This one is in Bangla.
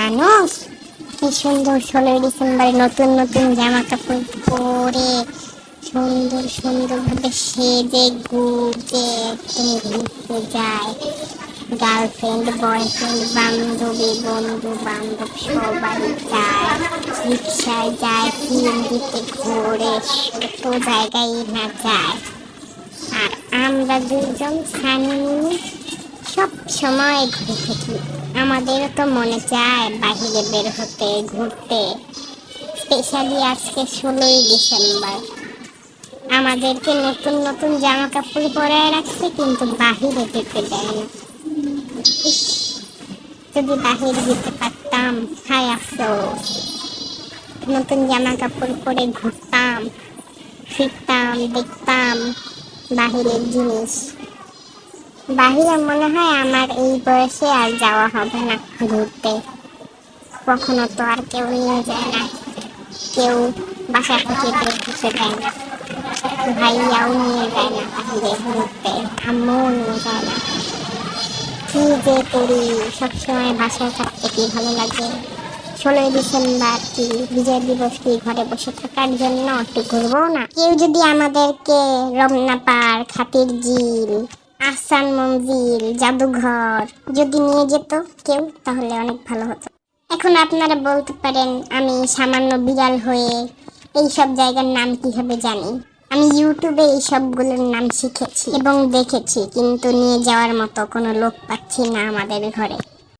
মানুষ কি সুন্দর 16ই ডিসেম্বরে নতুন নতুন জামা কাপড় পরে সুন্দর সুন্দর ভাবে সেজে গুজে একদম ঘুরতে যায়। গার্লফ্রেন্ড বয়ফ্রেন্ড বান্ধবী বন্ধু বান্ধব সবাই যায়, রিক্সায় যায়, সিএনজিতে ঘোরে, কত জায়গায় না যায়। আর আমরা দুজন সানি সব সময় ঘুরে থাকি। আমাদেরও তো মনে চায় বাহিরে বের হতে, ঘুরতে। স্পেশালি আজকে 16ই ডিসেম্বর, আমাদেরকে নতুন নতুন জামা কাপড় পরায় রাখছে কিন্তু বাহিরে যেতে দেয় না। ইস, যদি বাহিরে যেতে পারতাম, হায় আফসোস। নতুন জামা কাপড় পরে ঘুরতাম, ফিরতাম, দেখতাম বাহিরের জিনিস। বাহিরে মনে হয় আমার এই বয়সে আর যাওয়া হবে না ঘুরতে। কখনো তো আর কেউ নিয়ে যায় না, কেউ বাসা থেকে বের হতে দেয় না, ভাইয়াও নিয়ে যায় না বাহিরে ঘুরতে, আম্মুও নিয়ে যায় না। কি যে করি, সবসময় বাসায় থাকতে কি ভালো লাগে। 16ই ডিসেম্বর কি বিজয় দিবস কি ঘরে বসে থাকার জন্য একটু ঘুরবো না? কেউ যদি আমাদেরকে রমনা পার্ক, হাতির ঝিল, আহসান মঞ্জিল, জাদুঘর যদি নিয়ে যেত কেউ, তাহলে অনেক ভালো হতো। এখন আপনারা বলতে পারেন আমি সামান্য বিড়াল হয়ে এই সব জায়গার নাম কিভাবে জানি। আমি ইউটিউবে এই সবগুলোর নাম শিখেছি এবং দেখেছি, কিন্তু নিয়ে যাওয়ার মতো কোনো লোক পাচ্ছি না আমাদের ঘরে।